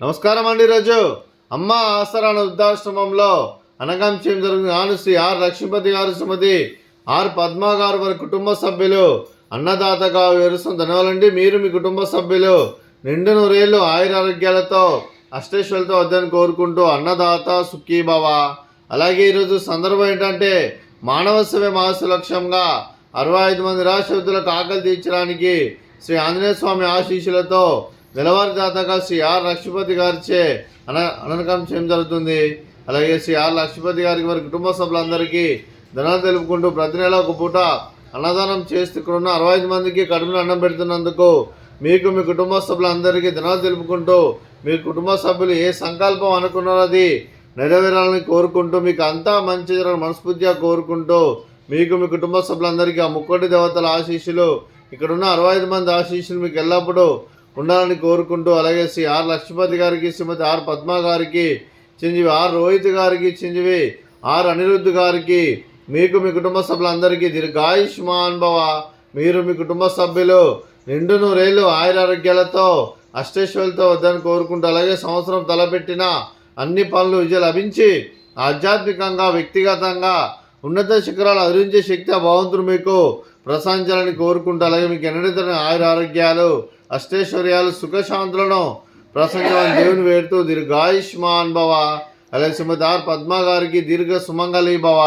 నమస్కారం అండి. ఈరోజు అమ్మ ఆసరాన వృద్ధాశ్రమంలో అనగాంశం జరుగుతుంది. ఆను శ్రీ ఆర్ లక్ష్మీపతి గారు, శ్రీమతి ఆర్ పద్మ గారు వారి కుటుంబ సభ్యులు అన్నదాతగా వివరిస్తున్న ధన్యవాదాలండి. మీరు మీ కుటుంబ సభ్యులు నిండు నూరేళ్లు ఆయురారోగ్యాలతో అష్టైశ్వర్యాలతో వద్దని కోరుకుంటూ అన్నదాత సుఖీభవ. అలాగే ఈరోజు సందర్భం ఏంటంటే మానవ సేవ మహస్సు లక్ష్యంగా 65 మంది నిరాశ్రితులకు ఆకలి తీర్చడానికి శ్రీ ఆంజనేయ స్వామి ఆశీస్సులతో నెలవారీదాతగా శ్రీ ఆర్ లక్ష్మీపతి గారిచే అనకం చేయడం జరుగుతుంది. అలాగే శ్రీ ఆర్ లక్ష్మీపతి గారికి వారి కుటుంబ సభ్యులందరికీ ధనాలు తెలుపుకుంటూ ప్రతి నెల ఒక పూట అన్నదానం చేస్తూ ఇక్కడున్న 65 మందికి కడుపున అన్నం పెడుతున్నందుకు మీకు మీ కుటుంబ సభ్యులందరికీ ధనాలు తెలుపుకుంటూ మీ కుటుంబ సభ్యులు ఏ సంకల్పం అనుకున్నారో అది నెరవేరాలని కోరుకుంటూ మీకు అంతా మంచి జరగాలని మనస్ఫూర్తిగా కోరుకుంటూ మీకు మీ కుటుంబ సభ్యులందరికీ ఆ ముక్కోటి దేవతల ఆశీస్సులు ఇక్కడున్న 65 మంది ఆశీస్సులు మీకు ఎల్లప్పుడూ ఉండాలని కోరుకుంటూ అలాగే శ్రీ ఆర్ లక్ష్మీపతి గారికి, శ్రీమతి ఆర్ పద్మ గారికి, చిరంజీవి ఆర్ రోహిత్ గారికి, చిరంజీవి ఆర్ అనిరుద్ధ్ గారికి, మీకు మీ కుటుంబ సభ్యులందరికీ దీర్ఘాయుష్మాన్ భవ. మీరు మీ కుటుంబ సభ్యులు నిండు నూరేళ్లు ఆయురారోగ్యాలతో అష్టైశ్వర్యాలతో వద్దని కోరుకుంటూ అలాగే సంవత్సరం తలపెట్టిన అన్ని పనులు విజయం లభించి ఆధ్యాత్మికంగా వ్యక్తిగతంగా ఉన్నత శిఖరాలు అధిరించే శక్తి ఆ భగవంతుడు మీకు ప్రసాదించాలని కోరుకుంటూ అలాగే మీకు ఎన్నడైతే ఆయురారోగ్యాలు అష్టైశ్వర్యాలు సుఖశాంతులను ప్రసంగాన్ని దేవుని వేడుతూ దీర్ఘాయుష్మాన్ భవ. అలాగే శ్రీమతి ఆర్ పద్మ గారికి దీర్ఘ సుమంగళి భవ.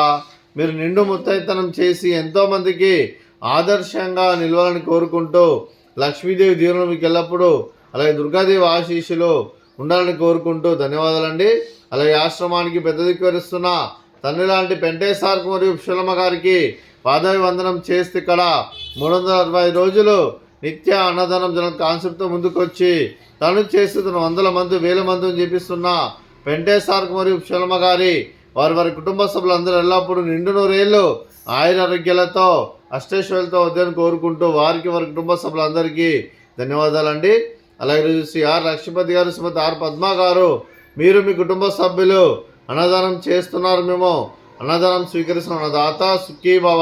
మీరు నిండు ముత్తైతనం చేసి ఎంతోమందికి ఆదర్శంగా నిలవాలని కోరుకుంటూ లక్ష్మీదేవి దీవెనలు మీకు ఎల్లప్పుడూ అలాగే దుర్గాదేవి ఆశీస్సులు ఉండాలని కోరుకుంటూ ధన్యవాదాలండి. అలాగే ఆశ్రమానికి పెద్ద దిక్కువరిస్తున్న తండ్రి లాంటి పెంటేశ్వర్ మరియు పుష్పలమ్మ గారికి పాదాభివందనం చేస్తే ఇక్కడ 365 రోజులు నిత్య అన్నదానం జన కాన్సెప్ట్తో ముందుకొచ్చి తను చేస్తున్న 100 మంది 1000 మందిని చేపిస్తున్న పెంటేశ్వర్ మరియు పుష్పలమ్మ గారి వారి కుటుంబ సభ్యులందరూ ఎల్లప్పుడూ నిండు నూరేళ్లు ఆయురారోగ్యాలతో అష్టైశ్వర్యాలతో వద్దని కోరుకుంటూ వారి కుటుంబ సభ్యులందరికీ ధన్యవాదాలండి. అలాగే శ్రీ ఆర్ లక్ష్మీపతి గారు, శ్రీమతి ఆర్ పద్మ గారు, మీరు మీ కుటుంబ సభ్యులు అన్నదానం చేస్తున్నారు. మేము అన్నదానం స్వీకరిస్తున్న అన్నదాత సుఖీభవ.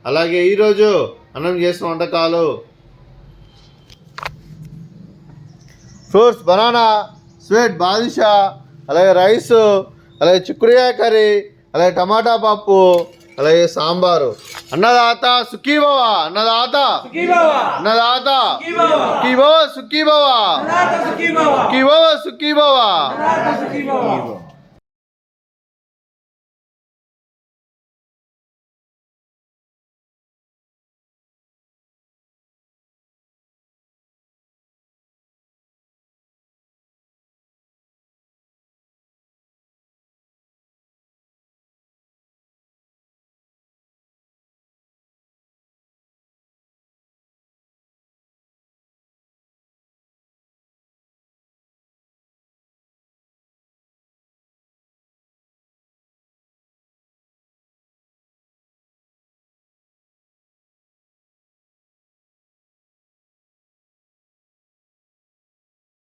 అలాగే ఈరోజు అన్నం చేసిన వంటకాలు ఫ్రూట్స్, బనానా, స్వీట్, బాదుషా, అలాగే రైసు, అలాగే చిక్కుడుకాయ కర్రీ, అలాగే టమాటా పప్పు, అలాగే సాంబారు. అన్నదాత సుఖీభవ. అన్నదాత అన్నదాత సుఖీభవ సుఖీభవ సుఖీభవ సుఖీభవ.